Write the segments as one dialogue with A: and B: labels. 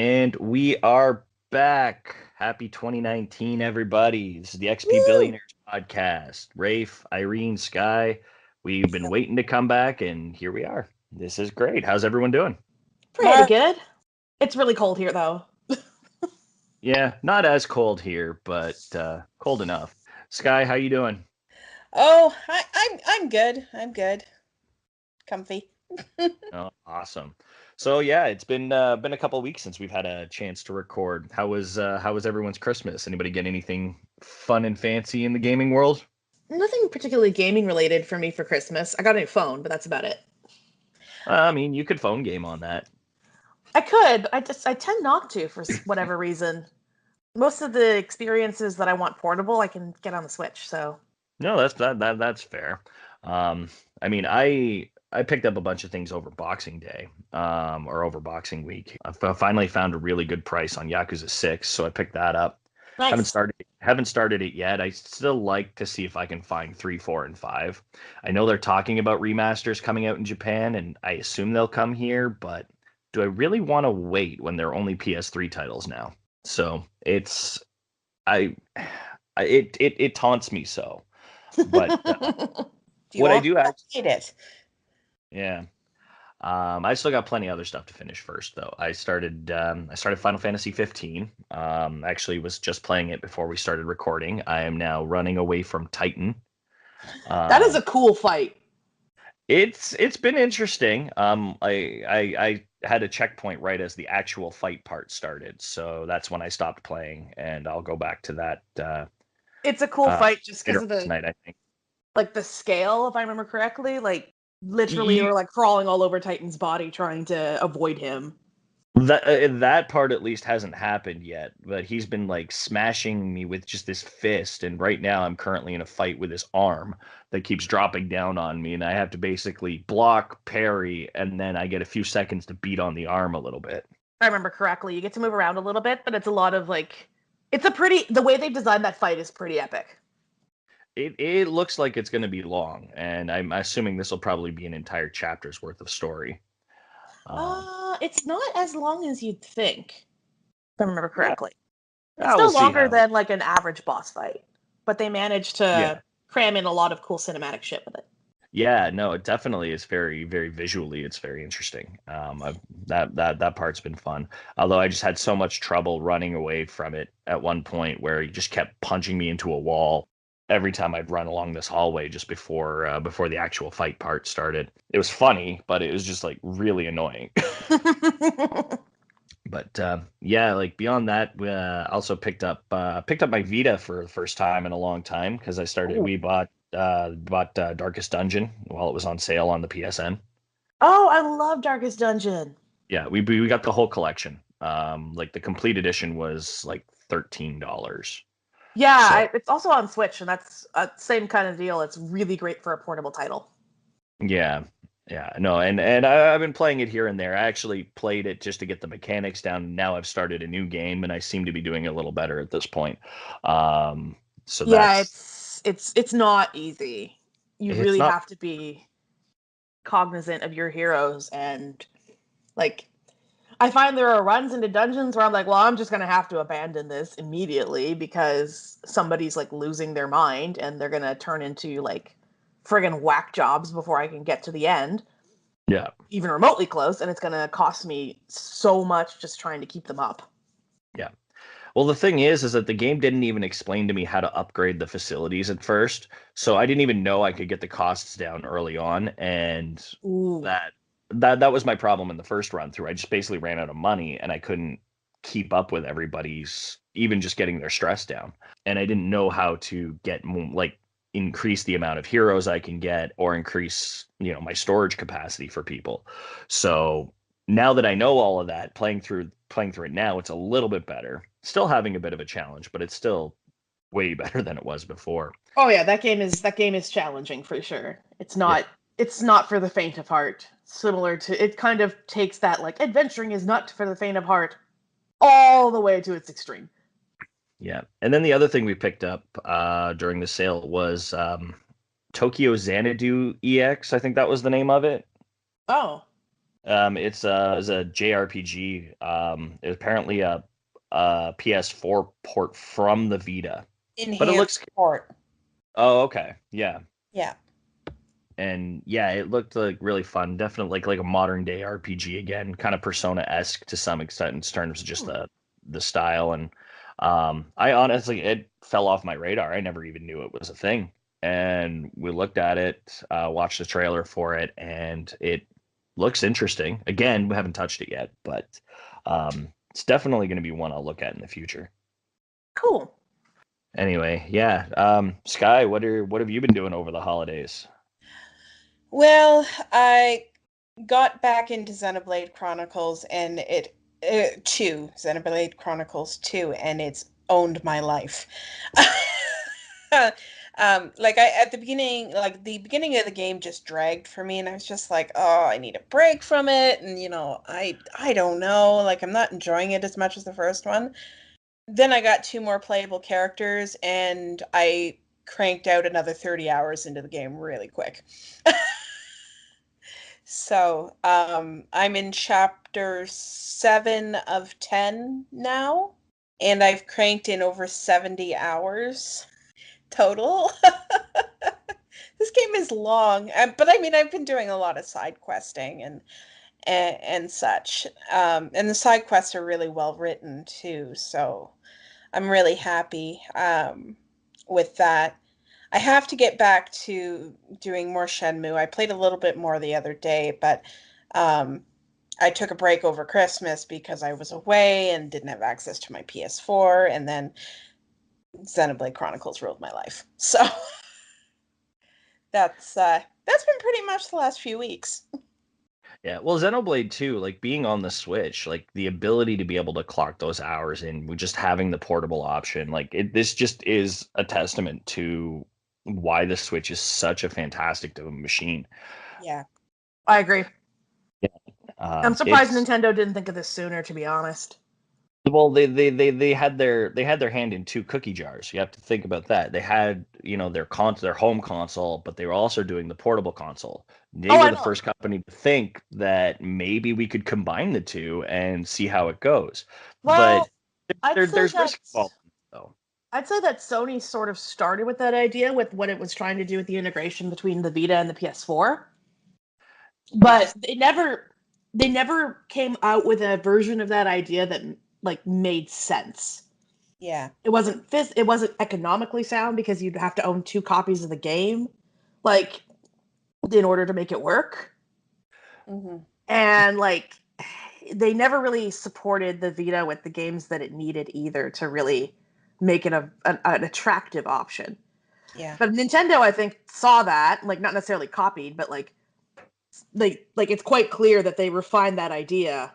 A: And we are back. Happy 2019, everybody. This is the XP
B: Woo!
A: Billionaires podcast. Rafe, Irene, Sky, we've been waiting to come back, and here we are. This is great. How's everyone doing?
B: Pretty good. It's really cold here, though.
A: Yeah, not as cold here, but cold enough. Sky, how you doing?
C: Oh, I'm good. I'm good. Comfy.
A: Oh, awesome. So yeah, it's been a couple of weeks since we've had a chance to record. How was everyone's Christmas? Anybody get anything fun and fancy in the gaming world?
B: Nothing particularly gaming related for me for Christmas. I got a new phone, but that's about it.
A: I mean, you could phone game on that.
B: I could, but I tend not to for whatever reason. Most of the experiences that I want portable, I can get on the Switch. So
A: No, that's fair. Um, I mean, I picked up a bunch of things over Boxing Day, or over Boxing Week. Finally found a really good price on Yakuza 6, so I picked that up. Haven't
B: nice.
A: started it yet. I still like to see if I can find 3, 4, and 5. I know they're talking about remasters coming out in Japan, and I assume they'll come here, but do I really want to wait when they're only PS3 titles now? So it's I, it taunts me so. But
C: You
A: what I
C: won't
A: do actually,
C: hate it.
A: yeah. I still got plenty of other stuff to finish first, though. I started Final Fantasy 15. Actually, was just playing it before we started recording. I am now running away from Titan.
B: That is
A: Um,
B: a cool fight.
A: it's been interesting. I had a checkpoint right as the actual fight part started, so that's when I stopped playing, and I'll go back to that
B: It's a cool
A: uh,
B: fight just because
A: later
B: of
A: tonight, I think.
B: the scale, if I remember correctly. Like literally, you're like crawling all over Titan's body trying to avoid him.
A: That part at least hasn't happened yet, but he's been like smashing me with just this fist, and right now I'm currently in a fight with his arm that keeps dropping down on me, and I have to basically block, parry, and then I get a few seconds to beat on the arm a little bit.
B: If I remember correctly, you get to move around a little bit, but it's a lot of like. The way they've designed that fight is pretty epic.
A: It looks like it's going to be long, and I'm assuming this will probably be an entire chapter's worth of story. Um,
B: It's not as long as you'd think, if I remember
A: yeah,
B: correctly. It's
A: we'll
B: still
A: see
B: longer
A: how.
B: than like an average boss fight, but they managed
A: Yeah.
B: to cram in a lot of cool cinematic shit with it.
A: Yeah, no, it definitely is very, very visually. It's very interesting. That part's been fun. Although I just had so much trouble running away from it at one point, where he just kept punching me into a wall every time I'd run along this hallway just before the actual fight part started. It was funny, but it was just like really annoying. But yeah, like beyond that, also picked up my Vita for the first time in a long time because I started.
B: Ooh.
A: We bought Darkest Dungeon while it was on sale on the PSN.
B: Oh, I love Darkest Dungeon.
A: Yeah, we got the whole collection. Like the complete edition was like $13.
B: Yeah,
A: So
B: it's also on Switch, and that's same kind of deal. It's really great for a portable title.
A: yeah, yeah, no, and I've been playing it here and there. I actually played it just to get the mechanics down. Now I've started a new game, and I seem to be doing a little better at this point. So
B: Yeah,
A: that's
B: it's not easy. You
A: it's
B: really
A: not.
B: have to be cognizant of your heroes and like I find there are runs into dungeons where I'm like, well, I'm just gonna have to abandon this immediately because somebody's like losing their mind and they're gonna turn into like friggin' whack jobs before I can get to the end,
A: Yeah,
B: even remotely close, and it's gonna cost me so much just trying to keep them up.
A: yeah. Well, the thing is that the game didn't even explain to me how to upgrade the facilities at first, so I didn't even know I could get the costs down early on, and
B: Ooh.
A: that that was my problem in the first run through. I just basically ran out of money, and I couldn't keep up with everybody's even just getting their stress down, and I didn't know how to get like increase the amount of heroes I can get or increase my storage capacity for people. So now that I know all of that, playing through it now, it's a little bit better. Still having a bit of a challenge, but it's still way better than it was before.
B: Oh yeah, that game is challenging for sure.
A: Yeah,
B: It's not for the faint of heart. Similar to it kind of takes that like adventuring is not for the faint of heart all the way to its extreme.
A: yeah. And then the other thing we picked up during the sale was Tokyo Xanadu EX. I think that was the name of it.
B: Oh.
A: It's a JRPG. It's apparently a PS4 port from the Vita, but it looks.
C: Enhanced port.
A: Oh, okay, yeah,
C: Yeah.
A: and yeah, it looked like really fun. Definitely like a modern day RPG again, kind of Persona-esque to some extent in terms of just the style. And I honestly, it fell off my radar. I never even knew it was a thing. And we looked at it, watched the trailer for it, and it looks interesting. Again, we haven't touched it yet, but it's definitely going to be one I'll look at in the future.
B: Cool.
A: Anyway, yeah. Sky, what have you been doing over the holidays?
C: Well, I got back into Xenoblade Chronicles and Xenoblade Chronicles 2, and it's owned my life. Like at the beginning, like the beginning of the game just dragged for me, and I was just like, oh, I need a break from it, and I don't know, like I'm not enjoying it as much as the first one. Then I got two more playable characters, and I cranked out another 30 hours into the game really quick. So, I'm in chapter 7 of 10 now, and I've cranked in over 70 hours total. This game is long, but I mean, I've been doing a lot of side questing and such. And the side quests are really well written too, so I'm really happy with that. I have to get back to doing more Shenmue. I played a little bit more the other day, but um, I took a break over Christmas because I was away and didn't have access to my PS4, and then Xenoblade Chronicles ruled my life. So that's been pretty much the last few weeks.
A: Yeah, well, Xenoblade 2, like being on the Switch, like the ability to be able to clock those hours in, with just having the portable option, like this just is a testament to why the Switch is such a fantastic machine.
C: Yeah.
B: I agree. I'm surprised
A: It's
B: Nintendo didn't think of this sooner, to be honest.
A: well, they had their hand in two cookie jars. You have to think about that. They had, their home console, but they were also doing the portable console. They
B: Oh,
A: were
B: I
A: the
B: know.
A: first company to think that maybe we could combine the two and see how it goes. But
B: Well, I'd say
A: there's
B: that
A: risk involved, though.
B: I'd say that Sony sort of started with that idea with what it was trying to do with the integration between the Vita and the PS4, but they never came out with a version of that idea that like made sense.
C: Yeah.
B: It wasn't economically sound because you'd have to own two copies of the game, like in order to make it work.
C: Hmm.
B: And like they never really supported the Vita with the games that it needed either to really make it an attractive option.
C: Yeah.
B: But Nintendo, I think, saw that, like not necessarily copied, but like it's quite clear that they refined that idea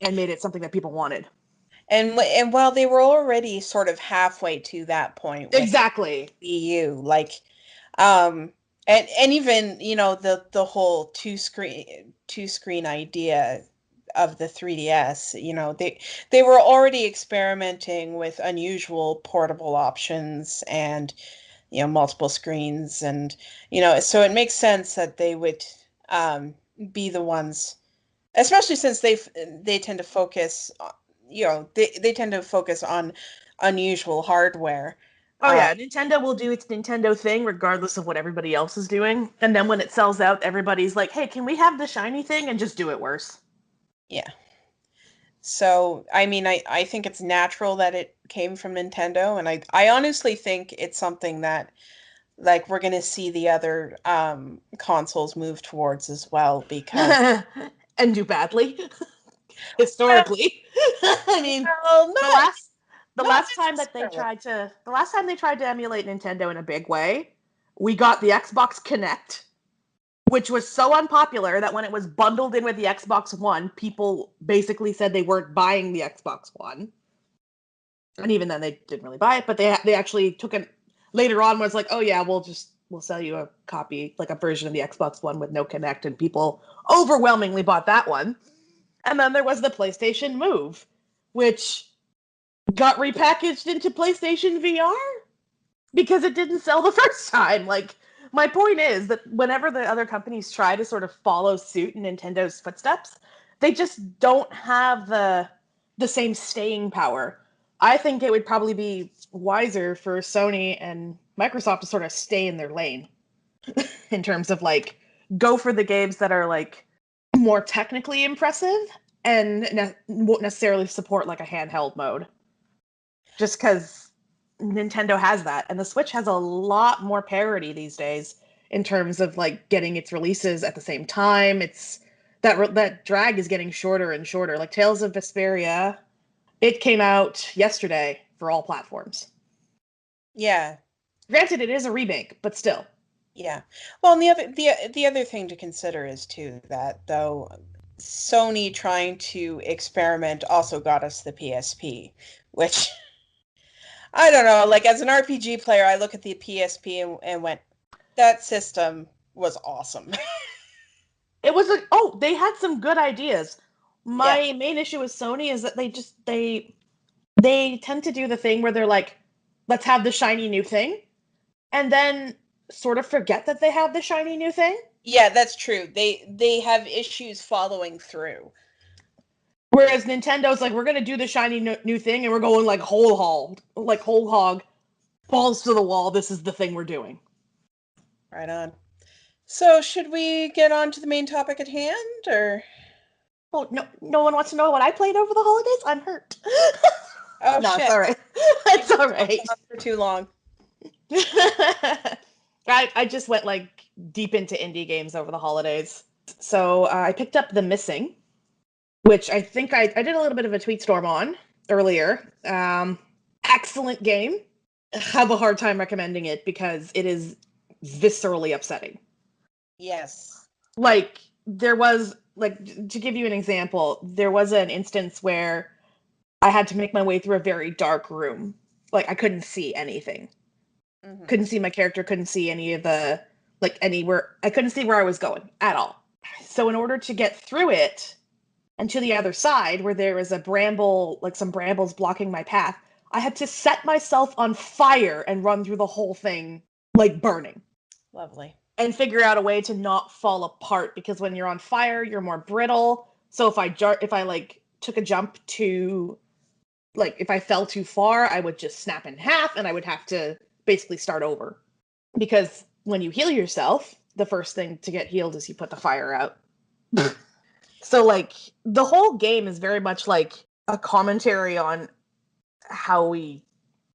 B: and made it something that people wanted.
C: And while they were already sort of halfway to that point with
B: Exactly.
C: EU, like um and even, the whole two screen idea of the 3DS, they were already experimenting with unusual portable options and multiple screens, and so it makes sense that they would um be the ones, especially since they tend to focus they tend to focus on unusual hardware.
B: Oh
C: uh
B: yeah, Nintendo will do its Nintendo thing regardless of what everybody else is doing. And then when it sells out, everybody's like, "Hey, can we have the shiny thing?" and just do it worse.
C: yeah, so I mean, I think it's natural that it came from Nintendo, and I honestly think it's something that, like, we're going to see the other consoles move towards as well, because
B: And do badly historically. I mean,
C: well,
B: the
C: not
B: last the
C: not
B: last time that
C: necessarily.
B: the last time they tried to emulate Nintendo in a big way, we got the Xbox Kinect, which was so unpopular that when it was bundled in with the Xbox One, people basically said they weren't buying the Xbox One. And even then they didn't really buy it, but they actually took it later on was like, "Oh yeah, we'll sell you a copy, like a version of the Xbox One with no Kinect," and people overwhelmingly bought that one. And then there was the PlayStation Move, which got repackaged into PlayStation VR because it didn't sell the first time. Like my point is that whenever the other companies try to sort of follow suit in Nintendo's footsteps, they just don't have the same staying power. I think it would probably be wiser for Sony and Microsoft to sort of stay in their lane in terms of like go for the games that are like more technically impressive and won't necessarily support like a handheld mode. Just because Nintendo has that, and the Switch has a lot more parity these days in terms of like getting its releases at the same time. It's that drag is getting shorter and shorter. Like Tales of Vesperia, it came out yesterday for all platforms.
C: Yeah.
B: Granted, it is a remake, but still.
C: Yeah. Well, and the other thing to consider is too that though Sony trying to experiment also got us the PSP, which I don't know, like as an RPG player, I look at the PSP and went, that system was awesome.
B: It was like, oh, they had some good ideas. My
C: Yeah.
B: main issue with Sony is that they tend to do the thing where they're like, let's have the shiny new thing, and then sort of forget that they have the shiny new thing.
C: Yeah, that's true. They have issues following through.
B: Whereas Nintendo's like, we're gonna do the shiny new thing, and we're going like whole hog, balls to the wall. This is the thing we're doing.
C: Right on. So, should we get on to the main topic at hand, or?
B: Oh, no one wants to know what I played over the holidays. I'm hurt.
C: Oh
B: no,
C: shit!
B: it's all right. It's all right.
C: For too long.
B: I just went like deep into indie games over the holidays. So I picked up The Missing, which I think I did a little bit of a tweet storm on earlier. Excellent game. Have a hard time recommending it because it is viscerally upsetting.
C: Yes.
B: Like there was to give you an example, there was an instance where I had to make my way through a very dark room. Like I couldn't see anything.
C: Mm-hmm.
B: Couldn't see my character, couldn't see any of the anywhere. I couldn't see where I was going at all. So in order to get through it and to the other side where there was a bramble, like some brambles blocking my path, I had to set myself on fire and run through the whole thing like burning.
C: Lovely.
B: And figure out a way to not fall apart, because when you're on fire, you're more brittle. So if I like took a jump to like if I fell too far, I would just snap in half and I would have to basically start over. Because when you heal yourself, the first thing to get healed is you put the fire out. So like the whole game is very much like a commentary on how we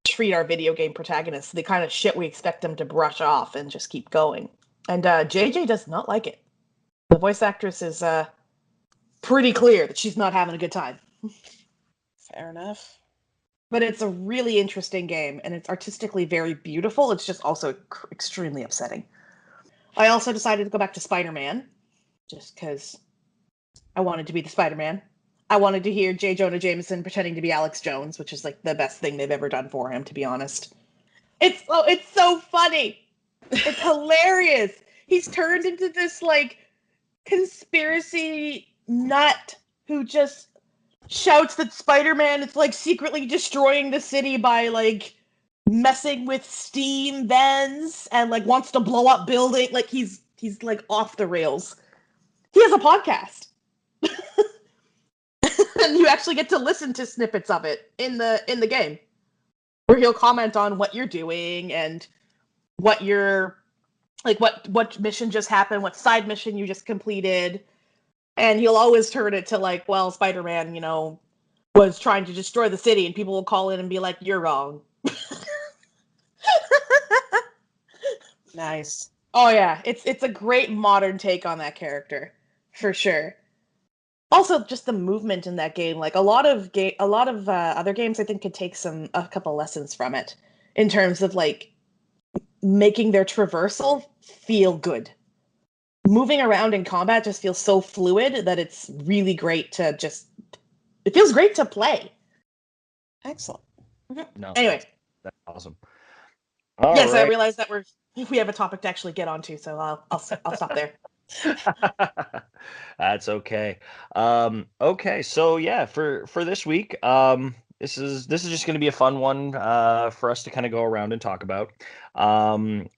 B: treat our video game protagonists, the kind of shit we expect them to brush off and just keep going. And JJ does not like it. The voice actress is pretty clear that she's not having a good time.
C: Fair enough.
B: But it's a really interesting game, and it's artistically very beautiful. It's just also extremely upsetting. I also decided to go back to Spider-Man, just because I wanted to be the Spider-Man. I wanted to hear J. Jonah Jameson pretending to be Alex Jones, which is like the best thing they've ever done for him, to be honest. It's so funny. It's hilarious. He's turned into this like conspiracy nut who just shouts that Spider-Man is like secretly destroying the city by like messing with steam vents and like wants to blow up building. Like he's like off the rails. He has a podcast. And you actually get to listen to snippets of it in the game, where he'll comment on what you're doing and what you're like, what mission just happened, what side mission you just completed. And he'll always turn it to like, well, Spider-Man, was trying to destroy the city, and people will call in and be like, you're wrong.
C: Nice.
B: Oh yeah, it's a great modern take on that character, for sure. Also, just the movement in that game, like a lot of other games, I think could take a couple lessons from it in terms of like making their traversal feel good. Moving around in combat just feels so fluid that it's really great to it feels great to play.
C: Excellent.
B: Mm-hmm.
A: No,
B: anyway,
A: that's awesome.
B: Yes,
A: right.
B: I realize that we have a topic to actually get onto, so I'll stop there.
A: That's okay. Okay, so yeah, for this week, This is just going to be a fun one for us to kind of go around and talk about.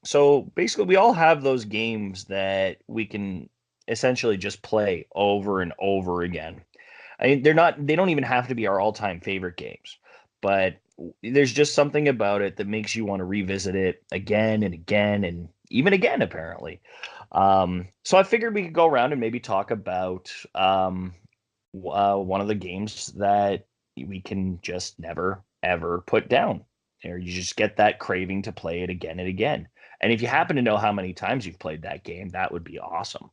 A: So basically, we all have those games that we can essentially just play over and over again. I mean, they don't even have to be our all-time favorite games, but there's just something about it that makes you want to revisit it again and again and even again, apparently. So I figured we could go around and maybe talk about one of the games that we can just never ever put down. Or you just get that craving to play it again and again. And if you happen to know how many times you've played that game, that would be awesome.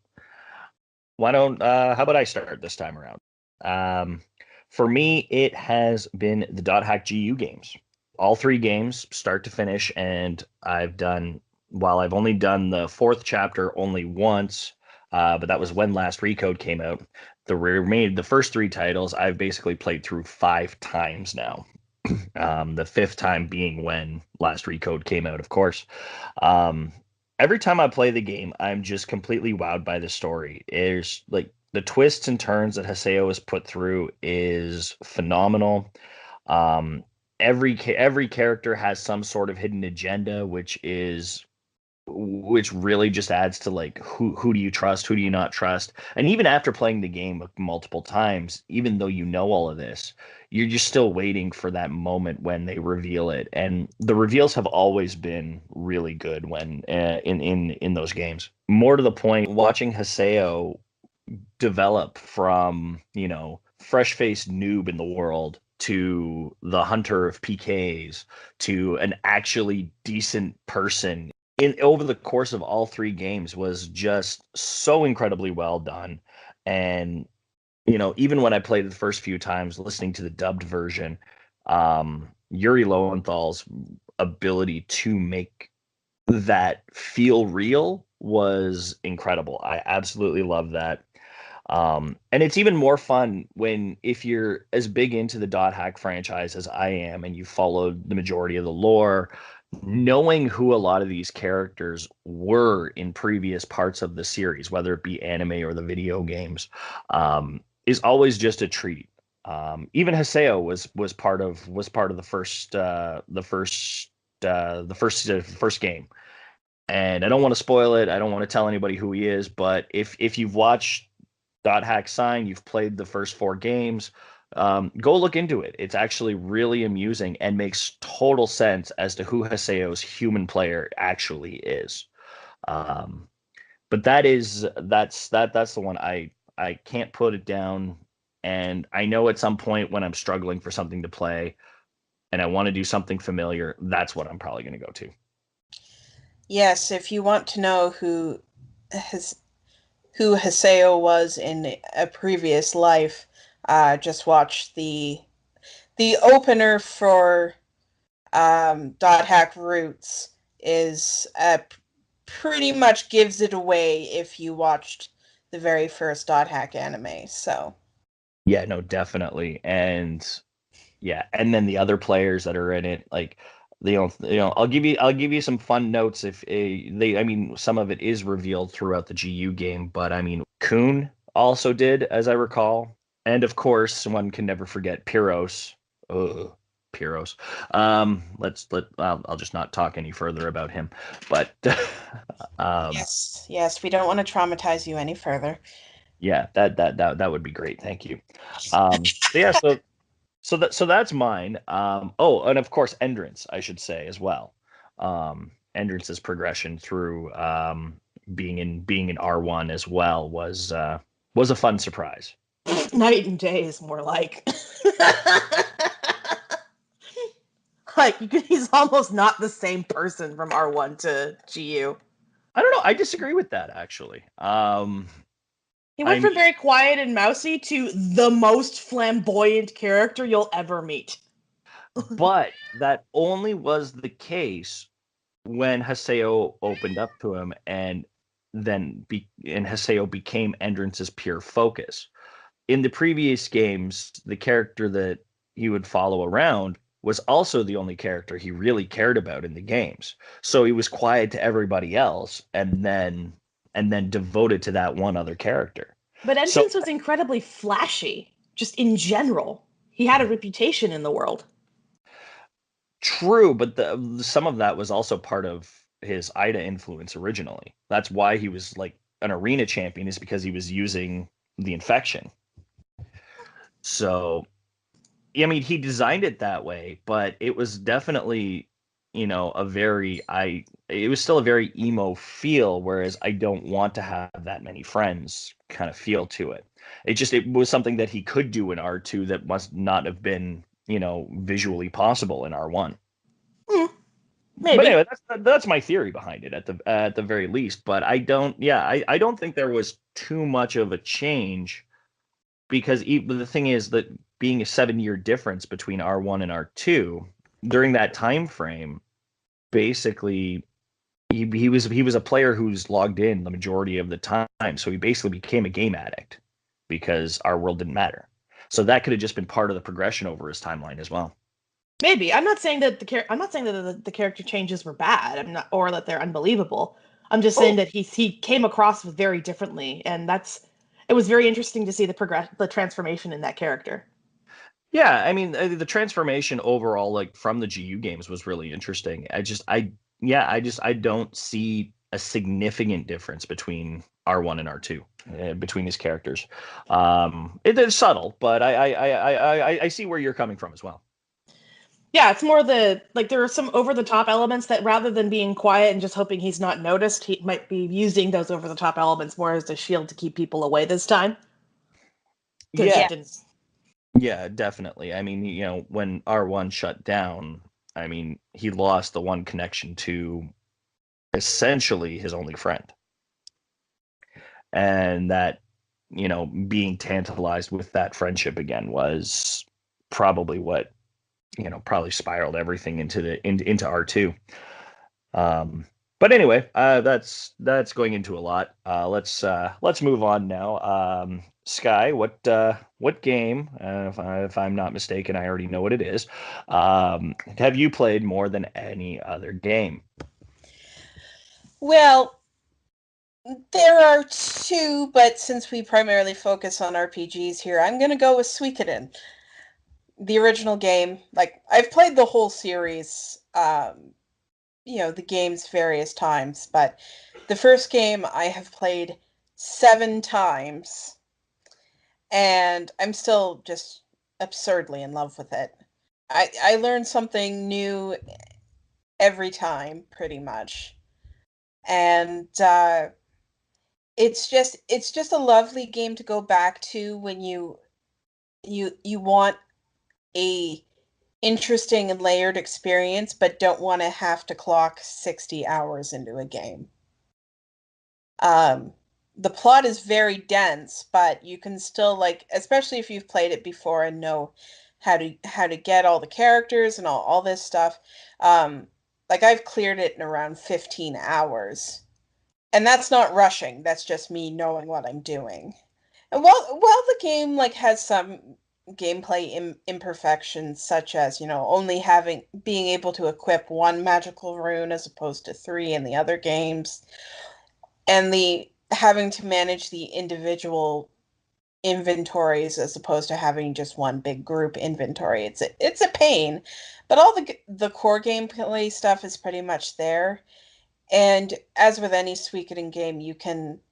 A: How about I start this time around? Um, for me, it has been the Dot Hack GU games. All three games, start to finish, and while I've only done the fourth chapter only once, but that was when Last Recode came out. The first three titles, I've basically played through 5 times now. The fifth time being when Last Recode came out, of course. Um, every time I play the game, I'm just completely wowed by the story. There's like the twists and turns that Haseo has put through is phenomenal. Um, every character has some sort of hidden agenda, which really just adds to like who do you trust, who do you not trust, and even after playing the game multiple times, even though you know all of this, you're just still waiting for that moment when they reveal it, and the reveals have always been really good when in those games. More to the point, watching Haseo develop from fresh faced noob in the world to the hunter of PKs to an actually decent person in over the course of all three games was just so incredibly well done. And even when I played it the first few times, listening to the dubbed version, Yuri Lowenthal's ability to make that feel real was incredible. I absolutely love that. And it's even more fun if you're as big into the Dot Hack franchise as I am and you followed the majority of the lore, knowing who a lot of these characters were in previous parts of the series, whether it be anime or the video games, is always just a treat. Even Haseo was part of the first game. And I don't want to spoil it. I don't want to tell anybody who he is, but if you've watched Dot Hack Sign, you've played the first 4 games, go look into it. It's actually really amusing and makes total sense as to who Haseo's human player actually is. Um, but that's the one I can't put it down. And I know at some point when I'm struggling for something to play and I want to do something familiar, that's what I'm probably going to go to.
C: Yes, if you want to know has who Haseo was in a previous life, just watch the opener for Dot Hack Roots is pretty much gives it away if you watched the very first Dot Hack anime. So
A: Yeah, no, definitely. And yeah, and then the other players that are in it, like I'll give you some fun notes if I mean, some of it is revealed throughout the GU game, but I mean, Kuhn also did, as I recall, and of course, one can never forget Pyros. Ugh, Pyros. I'll just not talk any further about him, but um,
C: yes, we don't want to traumatize you any further.
A: yeah, that would be great. Thank you. So yeah, so that's mine. Oh, and of course, Endurance, I should say as well. Endurance's progression through being in R1 as well was a fun surprise.
B: Night and day is more like. Like he's almost not the same person from R1 to GU.
A: I don't know. I disagree with that actually.
B: He went from very quiet and mousy to the most flamboyant character you'll ever meet.
A: But that only was the case when Haseo opened up to him, and Haseo became Endrance's pure focus. In the previous games, the character that he would follow around was also the only character he really cared about in the games. So he was quiet to everybody else, and then devoted to that one other character.
B: But Entrance was incredibly flashy, just in general. he had a reputation in the world.
A: True, but some of that was also part of his Ida influence originally. That's why he was like an arena champion, is because he was using the infection. So, I mean, he designed it that way, but it was definitely, it was still a very emo feel, whereas I don't want to have that many friends kind of feel to it. It was something that he could do in R2 that must not have been, visually possible in R1.
B: Maybe.
A: But anyway, that's my theory behind it at the very least. But I don't think there was too much of a change, because the thing is that being a 7-year difference between R1 and R2 during that time frame, basically he was a player who's logged in the majority of the time, so he basically became a game addict because our world didn't matter. So that could have just been part of the progression over his timeline as well.
B: Maybe. I'm not saying that the character changes were bad. I'm not, or that they're unbelievable. I'm just saying that he came across very differently, and it was very interesting to see the transformation in that character.
A: Yeah, I mean, the transformation overall, like from the GU games, was really interesting. I don't see a significant difference between R1 and R2, between these characters. It's subtle, but I see where you're coming from as well.
B: Yeah, it's more there are some over the top elements that, rather than being quiet and just hoping he's not noticed, he might be using those over the top elements more as a shield to keep people away this time.
A: Yeah.
B: Didn't...
A: Yeah, definitely. I mean, when R1 shut down, I mean, he lost the one connection to essentially his only friend. And that, being tantalized with that friendship again was probably what, probably spiraled everything into R2. But anyway, that's going into a lot. Let's move on now. Sky, what game? If I'm not mistaken, I already know what it is. Have you played more than any other game?
C: Well, there are two, but since we primarily focus on RPGs here, I'm going to go with Suikoden. The original game. Like, I've played the whole series, the games various times, but the first game I have played 7 times, and I'm still just absurdly in love with it. I learn something new every time, pretty much. And it's just a lovely game to go back to when you want a interesting and layered experience, but don't want to have to clock 60 hours into a game. The plot is very dense, but you can still, like, especially if you've played it before and know how to get all the characters and all this stuff. Like, I've cleared it in around 15 hours. And that's not rushing. That's just me knowing what I'm doing. And while the game like has some gameplay imperfections, such as only being able to equip one magical rune as opposed to 3 in the other games, and the having to manage the individual inventories as opposed to having just one big group inventory, it's a pain. But all the core gameplay stuff is pretty much there. And as with any Suikoden game,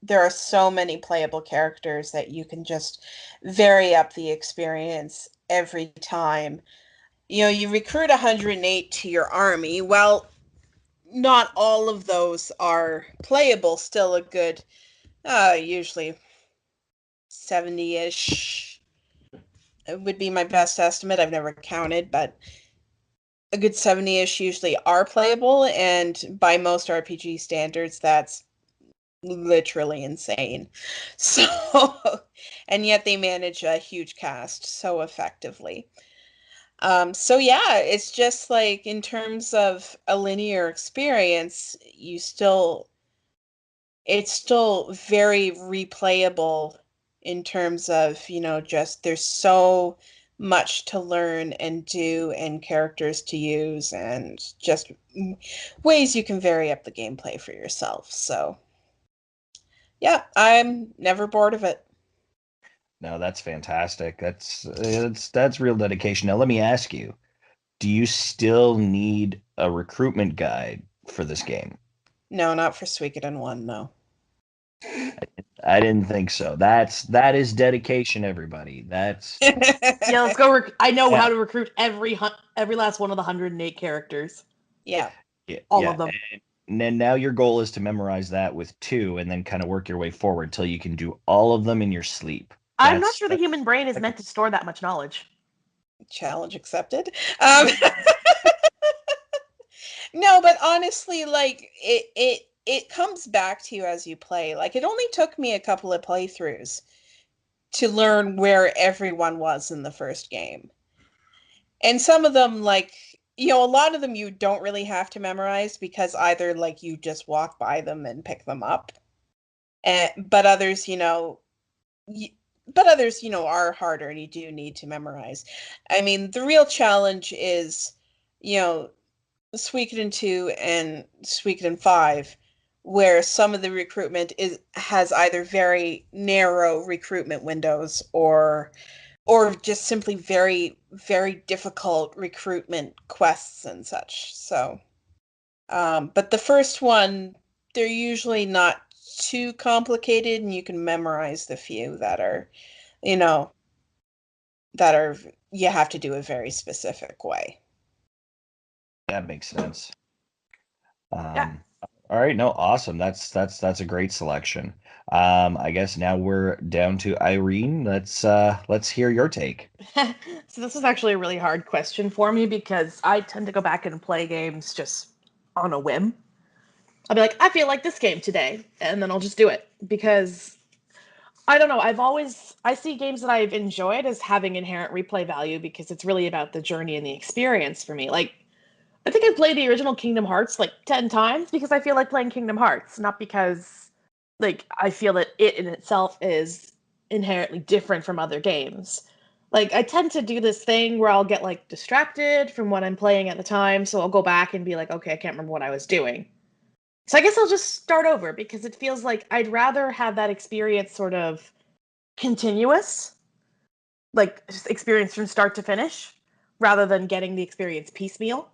C: there are so many playable characters that you can just vary up the experience every time. You recruit 108 to your army. Well, not all of those are playable. Still a good, usually 70-ish would be my best estimate. I've never counted, but a good 70-ish usually are playable, and by most RPG standards, that's literally insane. So, and yet they manage a huge cast so effectively. So yeah, it's just like, in terms of a linear experience, it's still very replayable in terms of, just there's so much to learn and do and characters to use and just ways you can vary up the gameplay for yourself. So yeah, I'm never bored of it.
A: No, that's fantastic. That's real dedication. Now, let me ask you, do you still need a recruitment guide for this game?
C: No, not for Suikoden 1, no.
A: I didn't think so. That is dedication, everybody. That's
B: Yeah, let's go. I know
A: yeah,
B: how to recruit every last one of the 108 characters.
C: Yeah.
A: yeah,
B: All
A: yeah.
B: of them.
A: And then now your goal is to memorize that with two, and then kind of work your way forward till you can do all of them in your sleep.
B: I'm not
A: That's
B: sure the
A: that's
B: human brain is
A: like
B: meant to store that much knowledge.
C: Challenge accepted. Um, no, but honestly, like it comes back to you as you play. Like it only took me a couple of playthroughs to learn where everyone was in the first game. And some of them, like, a lot of them you don't really have to memorize because either like you just walk by them and pick them up. But others, are harder and you do need to memorize. I mean, the real challenge is, you know, Suikoden 2 and Suikoden 5, where some of the recruitment has either very narrow recruitment windows or just simply very, very difficult recruitment quests and such. So, but the first one, they're usually not too complicated, and you can memorize the few that are, you know, that are you have to do a very specific way.
A: that makes sense.
B: Yeah.
A: Um, all right, no, awesome. That's a great selection. I guess now we're down to Irene. Let's hear your take.
B: So this is actually a really hard question for me because I tend to go back and play games just on a whim. I'll be like, I feel like this game today, and then I'll just do it because I don't know. I see games that I've enjoyed as having inherent replay value because it's really about the journey and the experience for me. Like, I think I've played the original Kingdom Hearts like 10 times because I feel like playing Kingdom Hearts, not because like I feel that it in itself is inherently different from other games. Like I tend to do this thing where I'll get like distracted from what I'm playing at the time, so I'll go back and be like, okay, I can't remember what I was doing. So I guess I'll just start over because it feels like I'd rather have that experience sort of continuous, like just experience from start to finish, rather than getting the experience piecemeal.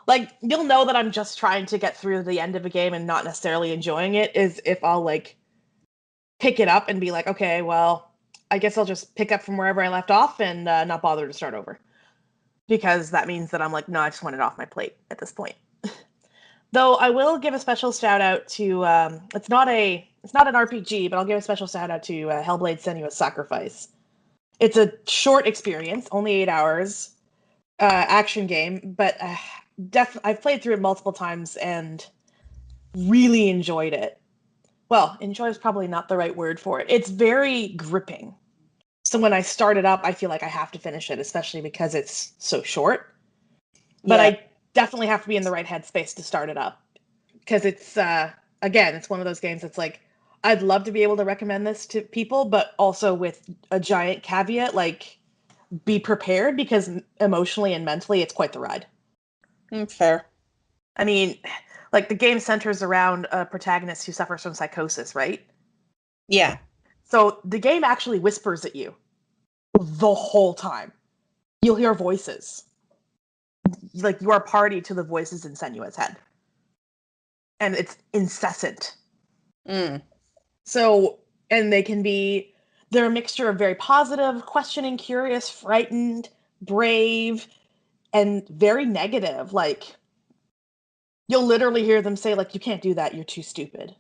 B: Like you'll know that I'm just trying to get through the end of a game and not necessarily enjoying it is if I'll like pick it up and be like, okay, well, I guess I'll just pick up from wherever I left off and not bother to start over. Because that means that I'm like, no, I just want it off my plate at this point. Though I will give a special shout out to it's not an RPG, but I'll give a special shout out to Hellblade: Senua's Sacrifice. It's a short experience, only 8 hours, action game, but I've played through it multiple times and really enjoyed it. Well, enjoy is probably not the right word for it. It's very gripping. So when I start it up, I feel like I have to finish it, especially because it's so short. But
C: Yeah.
B: I definitely have to be in the right headspace to start it up because it's again, it's one of those games that's like I'd love to be able to recommend this to people, but also with a giant caveat, like be prepared because emotionally and mentally, it's quite the ride.
C: Fair.
B: I mean, like the game centers around a protagonist who suffers from psychosis, right?
C: Yeah.
B: So the game actually whispers at you the whole time. You'll hear voices. Like you are party to the voices in Senua's head. And it's incessant.
C: Mm.
B: So, and they're a mixture of very positive, questioning, curious, frightened, brave, and very negative. Like, you'll literally hear them say, like, you can't do that, you're too stupid.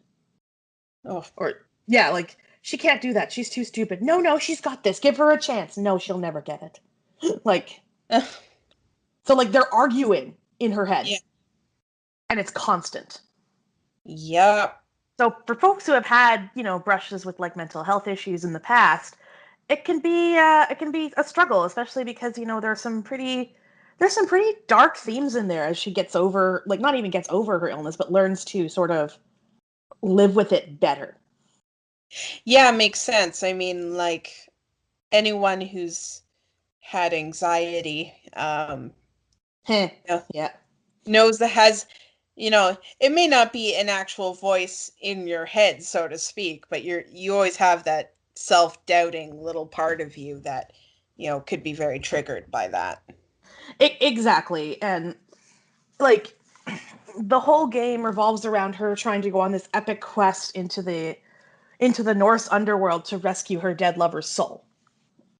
C: Oh.
B: Or, yeah, like, she can't do that, she's too stupid. No, no, she's got this, give her a chance. No, she'll never get it. Like, so, like, they're arguing in her head.
C: Yeah.
B: And it's constant.
C: Yep.
B: So for folks who have had, brushes with like mental health issues in the past, it can be a struggle, especially because there's some pretty dark themes in there as she gets over, like not even gets over her illness, but learns to sort of live with it better.
C: Yeah, makes sense. I mean, like anyone who's had anxiety,
B: Heh,
C: you know,
B: yeah.
C: knows that it may not be an actual voice in your head, so to speak, but you always have that self-doubting little part of you that, could be very triggered by that.
B: Exactly. And like the whole game revolves around her trying to go on this epic quest into the Norse underworld to rescue her dead lover's soul.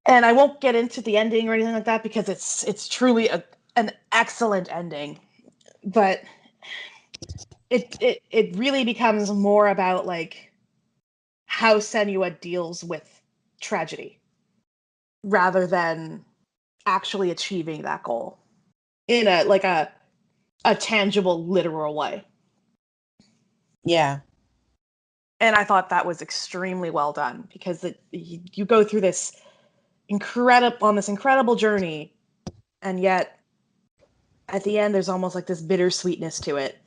B: And I won't get into the ending or anything like that because it's truly an excellent ending. But it really becomes more about like how Senua deals with tragedy rather than actually achieving that goal in a tangible, literal way.
C: Yeah.
B: And I thought that was extremely well done because you go through this incredible journey, and yet at the end there's almost like this bittersweetness to it.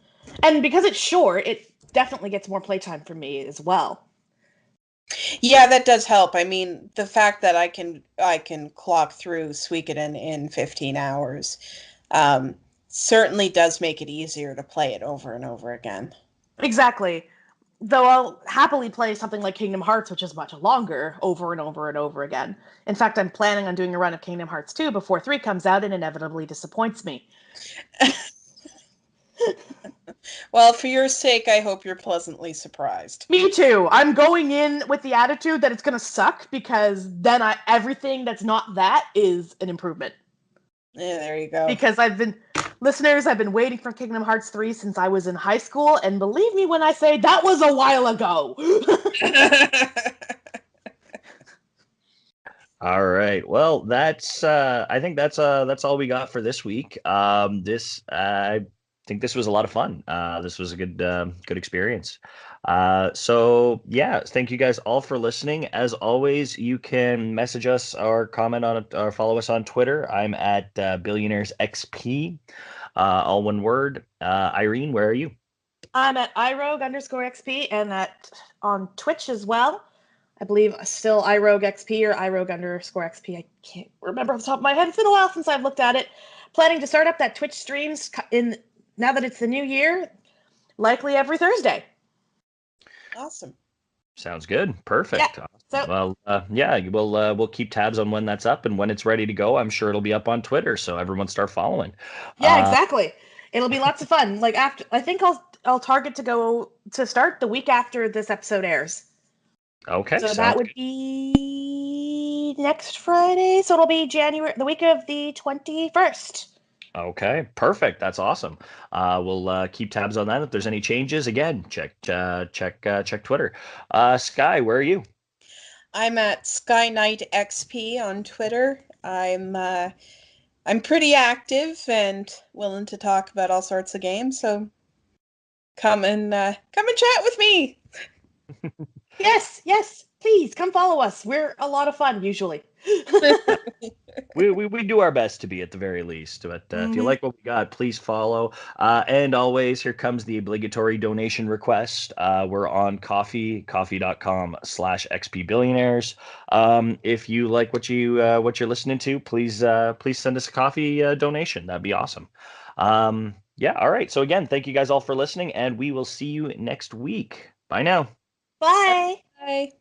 B: And because it's short, it definitely gets more playtime for me as well.
C: Yeah, that does help. I mean, the fact that I can clock through Suikoden in 15 hours certainly does make it easier to play it over and over again.
B: Exactly. Though I'll happily play something like Kingdom Hearts, which is much longer, over and over and over again. In fact, I'm planning on doing a run of Kingdom Hearts 2 before 3 comes out and inevitably disappoints me.
C: Well, for your sake, I hope you're pleasantly surprised.
B: Me too. I'm going in with the attitude that it's going to suck because then everything that's not that is an improvement.
C: Yeah, there you go.
B: Because I've been waiting for Kingdom Hearts 3 since I was in high school, and believe me when I say that was a while ago.
A: All right. Well, that's I think that's all we got for this week. I think this was a lot of fun. This was a good experience. So yeah, thank you guys all for listening. As always, you can message us or comment on it or follow us on Twitter. I'm at Billionaires XP, all one word. Irene, where are you?
B: I'm at irogue_XP and on Twitch as well. I believe still iroguexp or irogue_XP. I can't remember off the top of my head. It's been a while since I've looked at it. Planning to start up that Twitch streams now that it's the new year, likely every Thursday.
C: Awesome.
A: Sounds good. Perfect.
B: Yeah.
A: Well, yeah, we'll keep tabs on when that's up and when it's ready to go. I'm sure it'll be up on Twitter, so everyone start following.
B: Yeah, exactly. It'll be lots of fun. Like after, I think I'll target to start the week after this episode airs.
A: Okay.
B: So that would be next Friday. So it'll be the week of the 21st.
A: Okay, perfect. That's awesome. We'll keep tabs on that. If there's any changes, again, check Twitter. Sky, where are you?
C: I'm at SkyKnightXP on Twitter. I'm pretty active and willing to talk about all sorts of games. So come and chat with me.
B: Yes, please come follow us. We're a lot of fun usually.
A: We do our best to be at the very least. But if you like what we got, please follow. And always, here comes the obligatory donation request. We're on coffee.com/xpbillionaires. If you like what you're listening to, please send us a coffee donation. That'd be awesome. Yeah. All right. So again, thank you guys all for listening, and we will see you next week. Bye now.
B: Bye.
C: Bye.